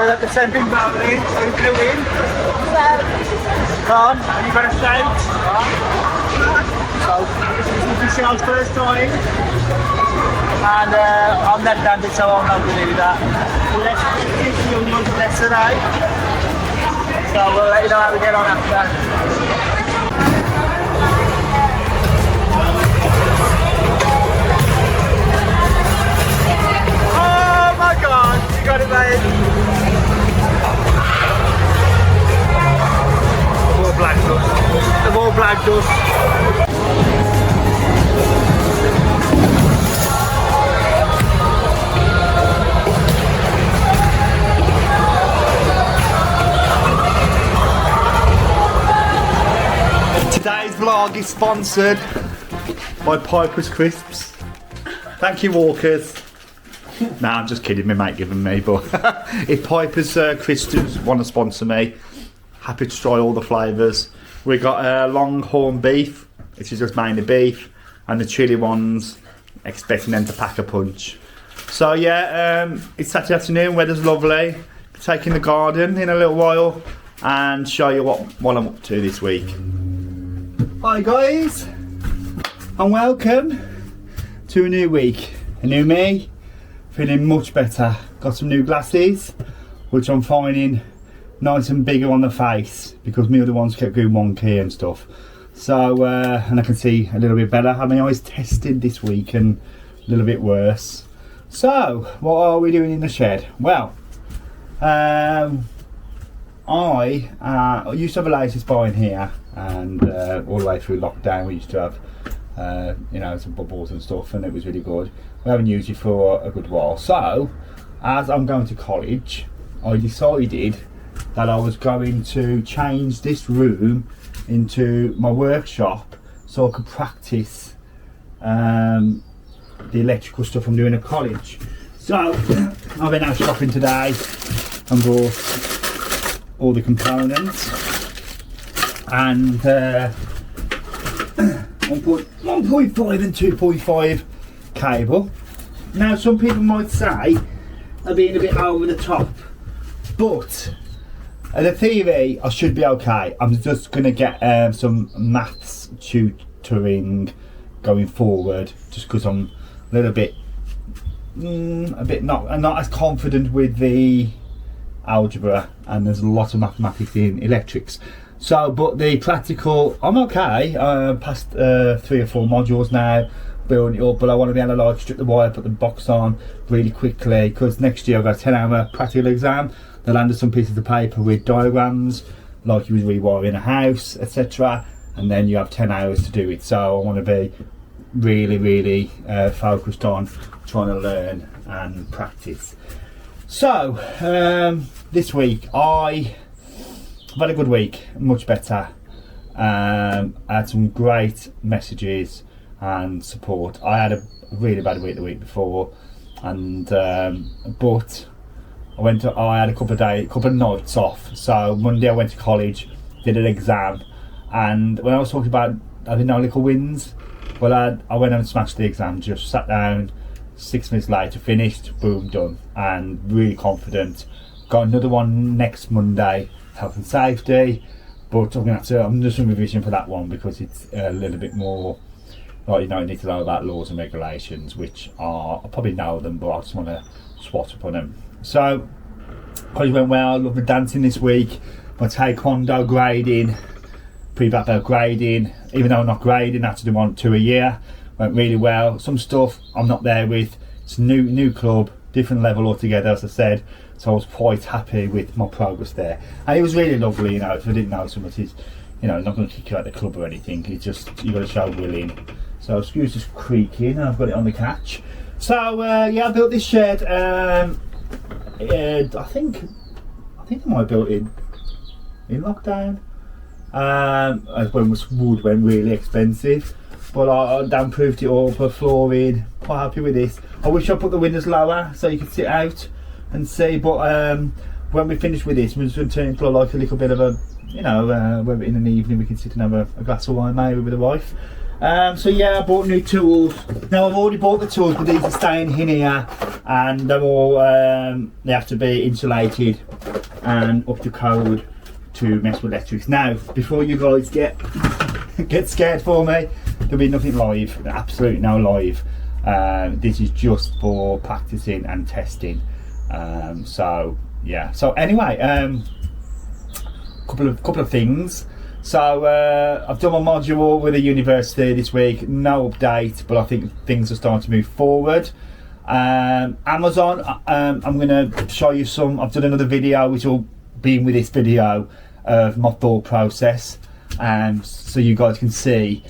the sending family, who's going to win? Con, and you've got a shout. So, this is Michelle's first time. And I've never done it, so I'm not going to do that. Less young ones, less today. So we'll let you know how we get on after. Oh my God, you got it, mate. They've all blagged us. They've all blagged us. Today's vlog is sponsored by Piper's Crisps. Thank you, Walkers. Nah, I'm just kidding, my mate giving me, but if Piper's Crisps want to sponsor me, happy to try all the flavours. We got longhorn beef, which is just mainly beef, and the chilli ones, expecting them to pack a punch. So yeah, it's Saturday afternoon, weather's lovely. Taking the garden in a little while and show you what I'm up to this week. Hi guys, and welcome to a new week. A new me, feeling much better. Got some new glasses, which I'm finding nice and bigger on the face because my other ones kept going wonky and stuff. So, and I can see a little bit better. Had my eyes tested this week and a little bit worse. So, what are we doing in the shed? Well, I used to have a laser spine here, and all the way through lockdown we used to have you know, some bubbles and stuff, and it was really good. We haven't used it for a good while, so as I'm going to college I decided that I was going to change this room into my workshop so I could practice the electrical stuff I'm doing at college. So I've been out shopping today and bought all the components and 1.5 and 2.5 cable. Now some people might say I'm being a bit over the top, but at the TV I should be okay. I'm just going to get some maths tutoring going forward, just because I'm a little bit not as confident with the algebra, and there's a lot of mathematics in electrics. So, but the practical, I'm okay. Past 3 or 4 modules now, building it up, but I want to be able to like strip the wire, put the box on really quickly, because next year I've got a 10-hour practical exam. They'll hand us some pieces of paper with diagrams, like you was rewiring a house, etc. And then you have 10 hours to do it. So I want to be really focused on trying to learn and practice. So this week I've had a good week, much better. I had some great messages and support. I had a really bad week the week before, and but I had a couple of nights off. So Monday I went to college, did an exam, and when I was talking about having no little wins, well I went and smashed the exam, just sat down, 6 minutes later finished, boom, done, and really confident. Got another one next Monday, health and safety, but I'm just doing revision for that one because it's a little bit more like, you don't need to know about laws and regulations, which I probably know them, but I just want to swat up on them. So college went well. I love the dancing this week. My taekwondo grading, pre-black belt grading, even though I'm not grading, I have to do 1 or 2 a year, went really well. Some stuff I'm not there with. It's a new club, different level altogether, as I said, so I was quite happy with my progress there, and it was really lovely. You know, if I didn't know so much, it's, you know, not going to kick you out of the club or anything, it's just, you got to show willing. So excuse this creaking, I've got it on the catch. So yeah, I built this shed. I think I might have built it in lockdown, when wood went really expensive, but I damp-proofed it all, put flooring, quite happy with this. I wish I put the windows lower so you could sit out and see, but when we finish with this, we're just going to turn it into like a little bit of a, you know, whether in an evening we can sit and have a glass of wine maybe with the wife. So yeah, I bought new tools. Now I've already bought the tools, but these are staying in here, and they're all they have to be insulated and up to code to mess with electrics. Now, before you guys get scared for me, there'll be nothing live, absolutely no live. This is just for practicing and testing. So yeah. So anyway, couple of things. So I've done my module with the university this week. No update, but I think things are starting to move forward. Amazon, I'm going to show you some. I've done another video which will be with this video of my thought process, so you guys can see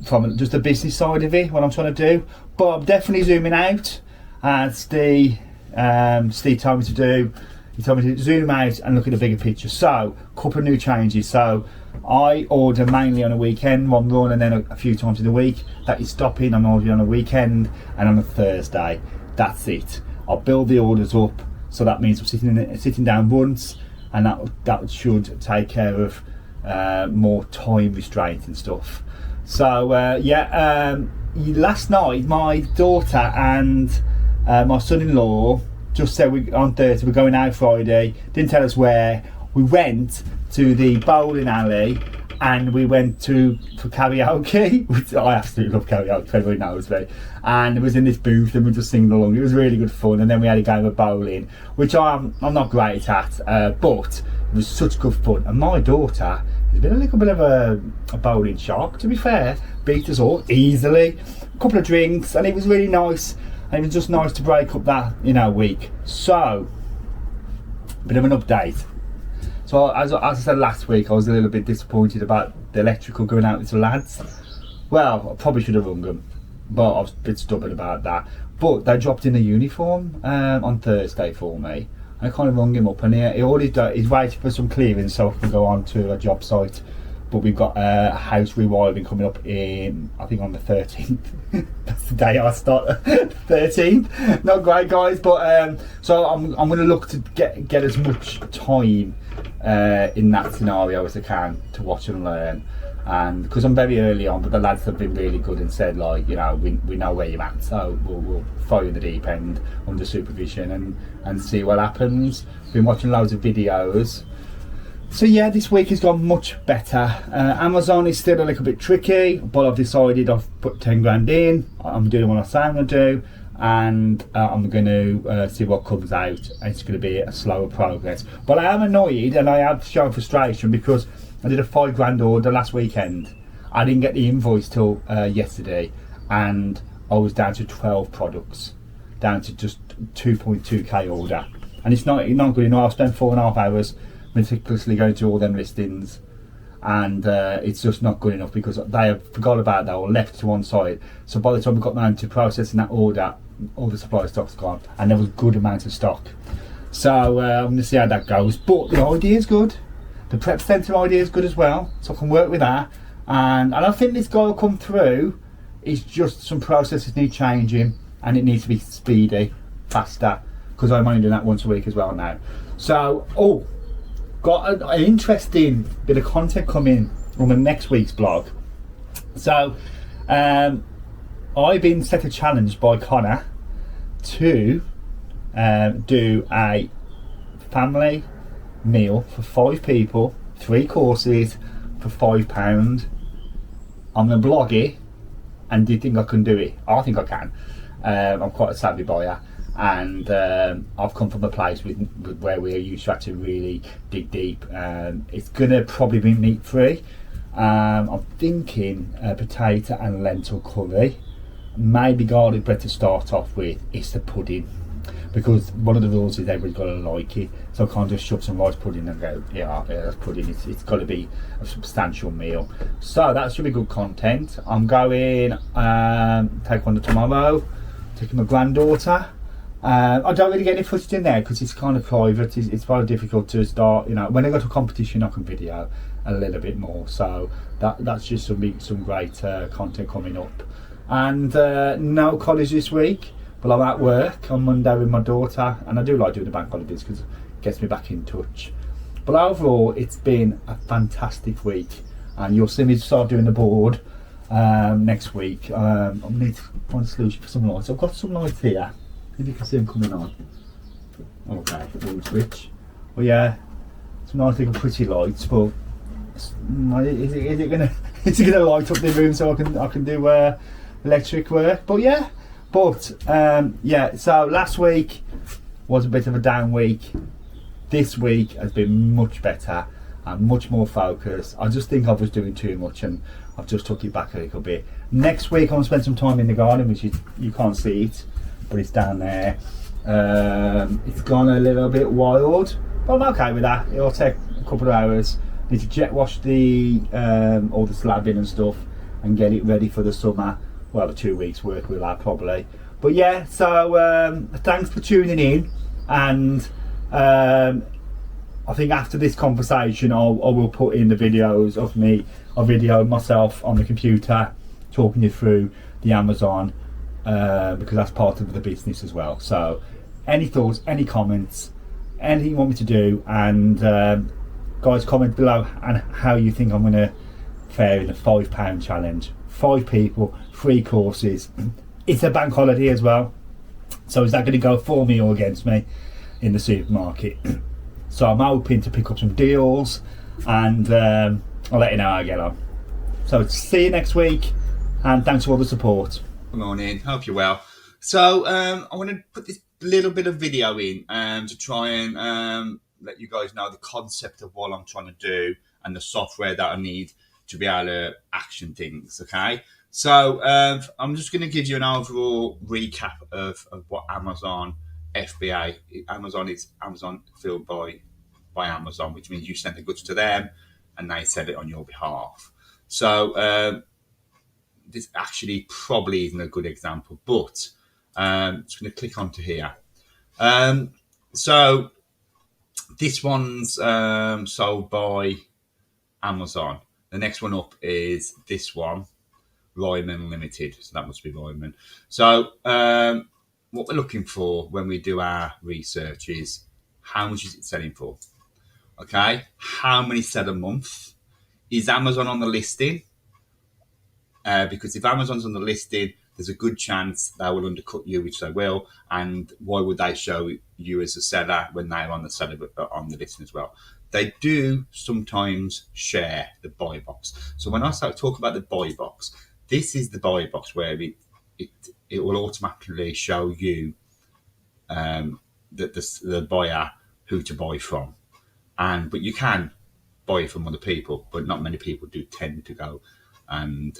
from just the business side of it what I'm trying to do. But I'm definitely zooming out, as Steve told me to do. He told me to zoom out and look at the bigger picture. So, a couple of new changes. So, I order mainly on a weekend, one run, and then a few times in the week. That is stopping. I'm ordering on a weekend and on a Thursday. That's it. I'll build the orders up, so that means I'm sitting down once, and that should take care of more time restraint and stuff. So last night my daughter and my son-in-law just said on Thursday we're going out Friday. Didn't tell us where. We went to the bowling alley and we went for karaoke, which I absolutely love karaoke, everybody knows me. And it was in this booth and we just singing along. It was really good fun. And then we had a game of bowling, which I'm not great at, but it was such good fun. And my daughter has been a little bit of a bowling shark, to be fair. Beat us all easily. A couple of drinks, and it was really nice. And it was just nice to break up that week. So, bit of an update. So as I said last week, I was a little bit disappointed about the electrical going out with the lads. Well, I probably should have rung them, but I was a bit stubborn about that. But they dropped in a uniform on Thursday for me. I kind of rung him up, and he's waiting for some clearance so I can go on to a job site. But we've got a house rewiring coming up I think on the 13th. That's the day I start, 13th. Not great, guys, but so I'm going to look to get as much time in that scenario as I can to watch and learn. And because I'm very early on, but the lads have been really good and said, like, we know where you're at, so we'll throw you in the deep end under supervision and see what happens. Been watching loads of videos. So yeah, this week has gone much better. Amazon is still a little bit tricky, but I've decided I've put 10 grand in. I'm doing what I say I'm going to do, and I'm going to see what comes out. It's going to be a slower progress. But I am annoyed and I have shown frustration because I did a 5 grand order last weekend. I didn't get the invoice till yesterday, and I was down to 12 products, down to just 2.2k order. And it's not good enough. I've spent 4.5 hours meticulously going through all them listings, and it's just not good enough because they have forgot about that or left to one side. So by the time we got down to processing that order, all the supply stock's gone, and there was a good amount of stock. So I'm going to see how that goes. But the idea is good. The prep centre idea is good as well, so I can work with that. And I think this guy will come through. It's just some processes need changing, and it needs to be speedy, faster, because I'm only doing that once a week as well now. So, got an interesting bit of content coming on the next week's blog. So I've been set a challenge by Connor to do a family meal for 5 people, 3 courses for £5. I'm going to blog it, and do you think I can do it? I think I can. I'm quite a savvy buyer. And I've come from a place with where we used to have to really dig deep. It's gonna probably be meat free. I'm thinking potato and lentil curry, maybe garlic bread to start off with. It's the pudding, because one of the rules is everybody's got to like it, so I can't just shove some rice pudding and go, yeah, that's pudding. It's got to be a substantial meal. So that should be good content. I'm going take one tomorrow, taking my granddaughter. I don't really get any footage in there because it's kind of private. It's very difficult to start. When I go to a competition, I can video a little bit more. So that's just some great content coming up. And no college this week, but I'm at work on Monday with my daughter, and I do like doing the bank holidays because it gets me back in touch. But overall, it's been a fantastic week, and you'll see me start doing the board next week. I need to find a solution for some lights. I've got some lights here. If you can see them coming on. Okay, little switch. Well, yeah, some nice little pretty lights, but is it gonna light up the room so I can do electric work? But yeah, yeah. So last week was a bit of a down week. This week has been much better and much more focused. I just think I was doing too much and I've just took it back a little bit. Next week I'm gonna spend some time in the garden, which you can't see it, but it's down there. It's gone a little bit wild, but I'm okay with that. It'll take a couple of hours. Need to jet wash the all the slabbing and stuff and get it ready for the summer. Well, the 2 weeks work with that probably. But yeah, so thanks for tuning in, and I think after this conversation I will put in the videos of me, a video of myself on the computer talking you through the Amazon, because that's part of the business as well. So any thoughts, any comments, anything you want me to do, and guys, comment below and how you think I'm going to fare in the £5 challenge. 5 people, 3 courses. It's a bank holiday as well, so is that going to go for me or against me in the supermarket? So I'm hoping to pick up some deals, and I'll let you know how I get on. So see you next week, and thanks for all the support. Good morning, hope you're well. So I want to put this little bit of video in to try and let you guys know the concept of what I'm trying to do and the software that I need to be able to action things, okay? So I'm just going to give you an overall recap of what Amazon FBA, Amazon is Amazon filled by Amazon, which means you send the goods to them and they sell it on your behalf. So this actually probably isn't a good example, but I'm just going to click onto here. So this one's sold by Amazon. The next one up is this one, Ryman Limited. So that must be Ryman. So what we're looking for when we do our research is how much is it selling for? Okay, how many sell a month? Is Amazon on the listing? Because if Amazon's on the listing, there's a good chance they will undercut you, which they will. And why would they show you as a seller when they're on the listing as well? They do sometimes share the buy box. So when I start talking about the buy box, this is the buy box where it will automatically show you the buyer who to buy from. But you can buy from other people, but not many people do tend to go and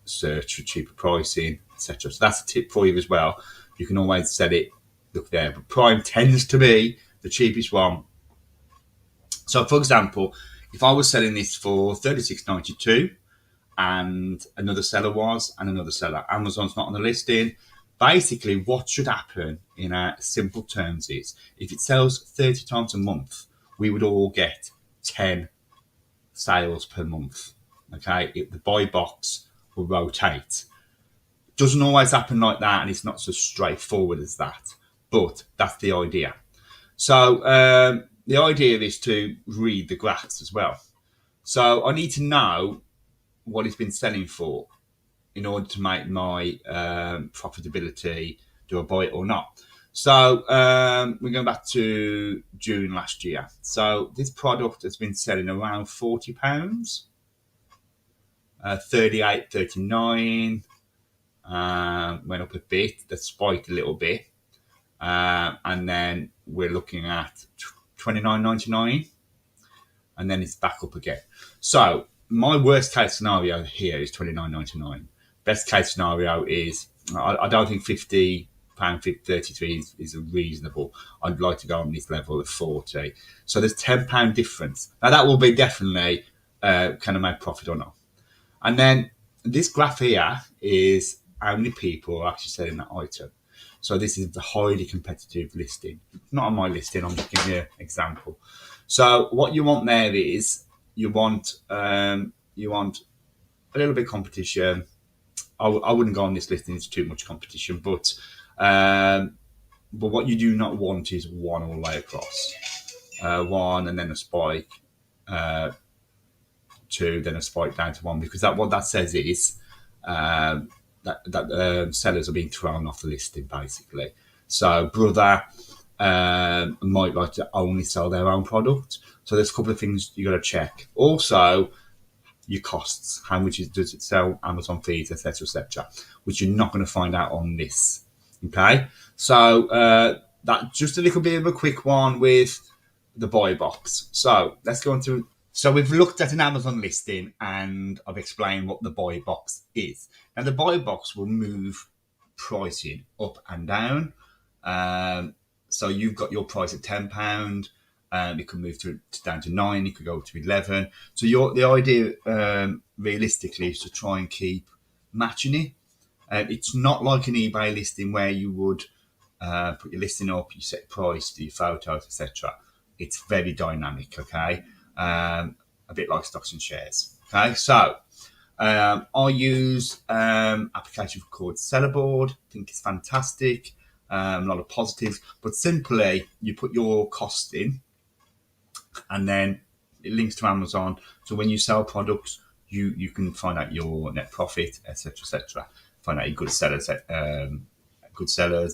search for cheaper pricing, etc. So that's a tip for you as well. You can always set it, look there. But Prime tends to be the cheapest one. So, for example, if I was selling this for $36.92 and another seller was, and another seller, Amazon's not on the listing, basically what should happen in simple terms is if it sells 30 times a month, we would all get 10 sales per month. Okay, the buy box will rotate. Doesn't always happen like that, and it's not so straightforward as that, but that's the idea. So the idea is to read the graphs as well. So I need to know what it's been selling for in order to make my profitability, do I buy it or not? So we're going back to June last year. So this product has been selling around £40. 38, 39, went up a bit, that spiked a little bit, and then we're looking at 29.99, and then it's back up again. So my worst case scenario here is 29.99. Best case scenario is I don't think £50.33 is reasonable. I'd like to go on this level of 40. So there's £10 difference. Now that will be definitely can I make profit or not? And then this graph here is how many people are actually selling that item. So this is the highly competitive listing. Not on my listing, I'm just giving you an example. So what you want there is you want a little bit of competition. I wouldn't go on this listing, it's too much competition, but what you do not want is one all the way across. One and then a spike. 2, then a spike down to 1, because what that says is that sellers are being thrown off the listing, basically. So brother might like to only sell their own product. So there's a couple of things you got to check. Also, your costs, how much does it sell, Amazon fees, etc., etc., which you're not going to find out on this. Okay, so that just a little bit of a quick one with the buy box. So let's go on to. So we've looked at an Amazon listing and I've explained what the buy box is. Now the buy box will move pricing up and down. So you've got your price at £10. It could move down to 9. It could go to 11. So the idea, realistically, is to try and keep matching it. It's not like an eBay listing where you would put your listing up, you set price, do your photos, etc. It's very dynamic. Okay, a bit like stocks and shares. Okay, so I use application called Sellerboard. I think it's fantastic. A lot of positives, but simply you put your cost in and then it links to Amazon. So when you sell products, you can find out your net profit, etc., find out your good sellers,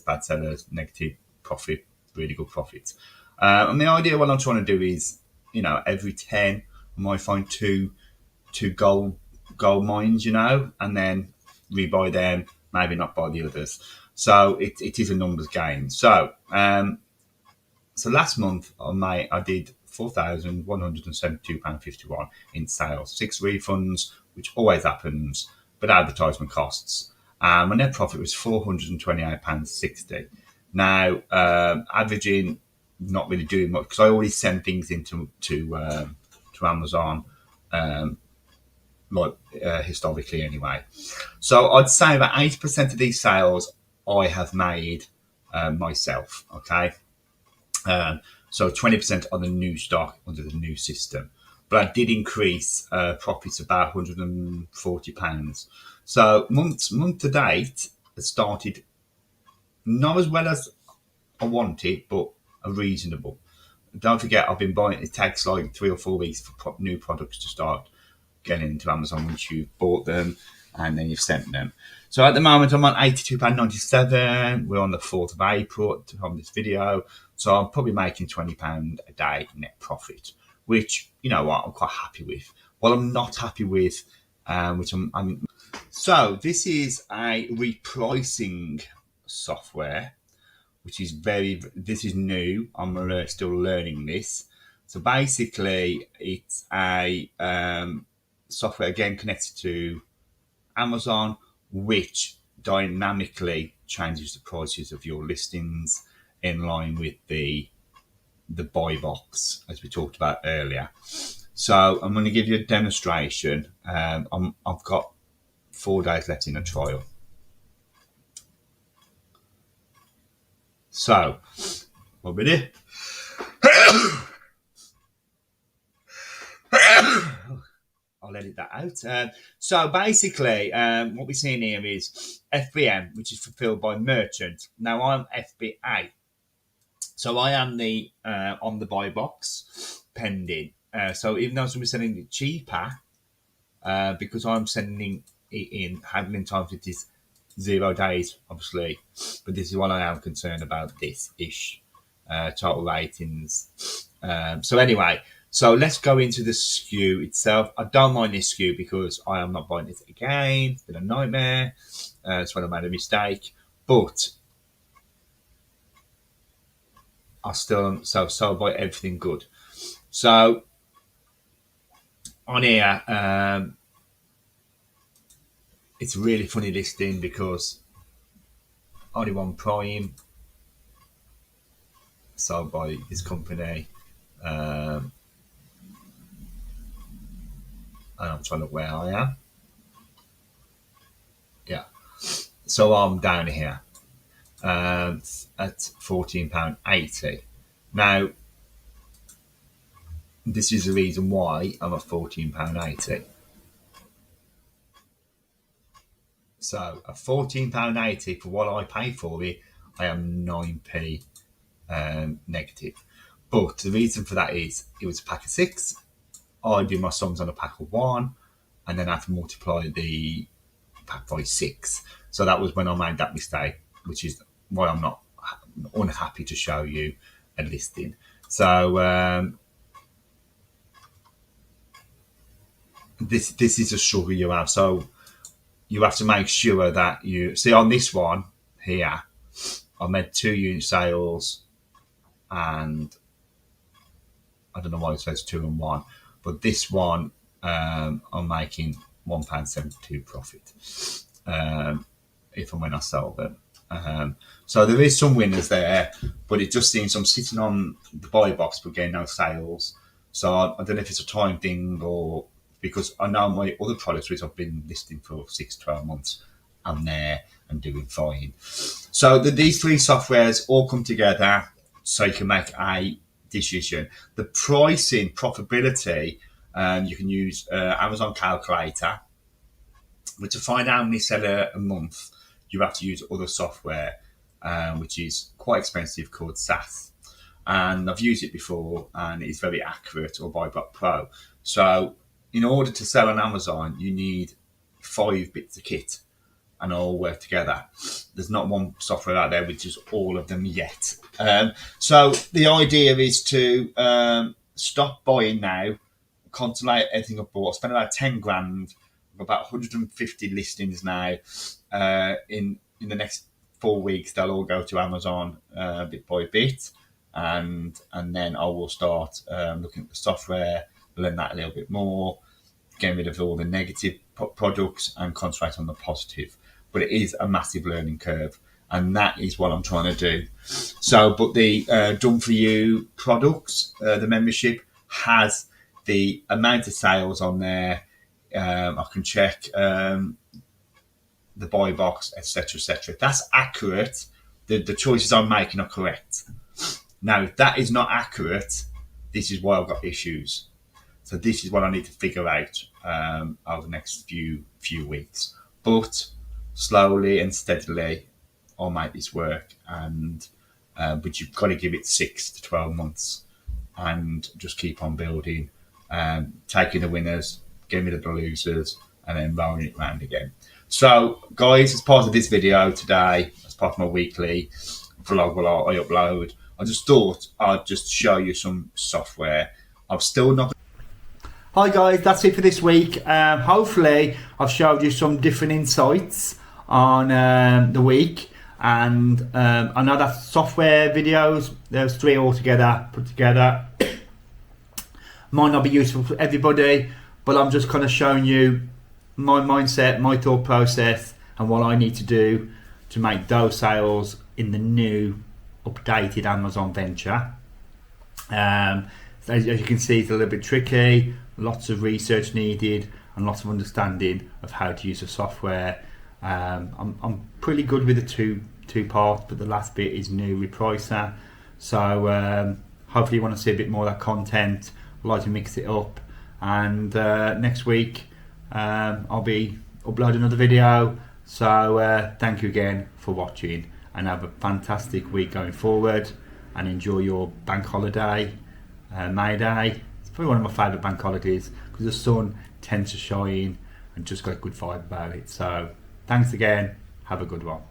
bad sellers, negative profit, really good profits. And the idea, what I'm trying to do is, every 10, I might find two gold mines, and then rebuy them, maybe not buy the others. So it is a numbers game. So last month I did £4,172.51 in sales, 6 refunds, which always happens, but advertisement costs. My net profit was £428.60. Now, averaging, not really doing much because I always send things into to Amazon, historically anyway. So I'd say about 80% of these sales I have made myself. Okay. So 20% on the new stock under the new system. But I did increase profits about £140. So month to date, it started not as well as I wanted, but a reasonable. Don't forget, I've been buying. It takes like 3 or 4 weeks for new products to start getting into Amazon once you've bought them and then you've sent them. So at the moment, I'm on £82.97. We're on the 4th of April from this video. So I'm probably making £20 a day net profit, which, I'm quite happy with. What I'm not happy with, so this is a repricing software, which is this is new. I'm still learning this. So basically, it's a software, again, connected to Amazon, which dynamically changes the prices of your listings in line with the buy box, as we talked about earlier. So I'm going to give you a demonstration. I've got 4 days left in a trial. So, one minute. I'll edit that out. So basically, what we're seeing here is FBM, which is fulfilled by merchant. Now I'm FBA. So I am the on the buy box pending. So even though we're selling it cheaper, because I'm sending it in, handling time it is 0 days, obviously. But this is what I am concerned about. This ish total ratings. So anyway, so let's go into the SKU itself. I don't mind this SKU because I am not buying it again. It's been a nightmare. It's when I made a mistake, but I still so buy everything good. So on here, it's a really funny listing because only one Prime sold by this company. And I'm trying to look where I am. Yeah. So I'm down here at £14.80. Now, this is the reason why I'm at £14.80. So at £14.80 for what I pay for it, I am 9p negative. But the reason for that is it was a pack of 6. I do my sums on a pack of 1, and then I have to multiply the by 6. So that was when I made that mistake, which is why I'm not unhappy to show you a listing. So this is a struggle you have. So you have to make sure that you see on this one here, I made 2 unit sales, and I don't know why it says 2 and 1, but this one I'm making £1.72 profit if and when I sell them. So there is some winners there, but it just seems I'm sitting on the buy box but getting no sales. So I don't know if it's a time thing, or because I know my other products which I've been listing for 6-12 months, I'm there and doing fine. So these 3 softwares all come together so you can make a decision. The pricing, profitability, you can use Amazon Calculator, but to find out how many sell a month, you have to use other software, which is quite expensive, called SAS. And I've used it before, and it's very accurate, or BuyBot Pro. So in order to sell on Amazon, you need 5 bits of kit and all work together. There's not one software out there which is all of them yet. So the idea is to stop buying now, consolidate everything I've bought. I spent about 10 grand, about 150 listings now. In the next 4 weeks, they'll all go to Amazon bit by bit, and then I will start looking at the software, learn that a little bit more, getting rid of all the negative products and concentrate on the positive. But it is a massive learning curve, and that is what I'm trying to do. So, but the Done For You products, the membership has the amount of sales on there. I can check the buy box, etc., etc. If that's accurate, the choices I'm making are correct. Now, if that is not accurate, this is why I've got issues. So this is what I need to figure out over the next few weeks. But slowly and steadily, I'll make this work. And but you've got to give it 6 to 12 months, and just keep on building, taking the winners, getting rid of the losers, and then rolling it around again. So, guys, as part of this video today, as part of my weekly vlog I upload, I just thought I'd just show you some software. I've still not... Hi guys, that's it for this week. Hopefully I've showed you some different insights on the week, and I know that software videos, there's 3 altogether put together, might not be useful for everybody, but I'm just kind of showing you my mindset, my thought process, and what I need to do to make those sales in the new updated Amazon venture. As you can see, it's a little bit tricky, lots of research needed and lots of understanding of how to use the software. I'm pretty good with the two parts, but the last bit is new repricer. So hopefully you want to see a bit more of that content. I'd like to mix it up, and next week I'll be uploading another video. So thank you again for watching, and have a fantastic week going forward, and enjoy your bank holiday, May Day. It's probably one of my favourite bank holidays because the sun tends to shine and just got a good vibe about it. So thanks again, have a good one.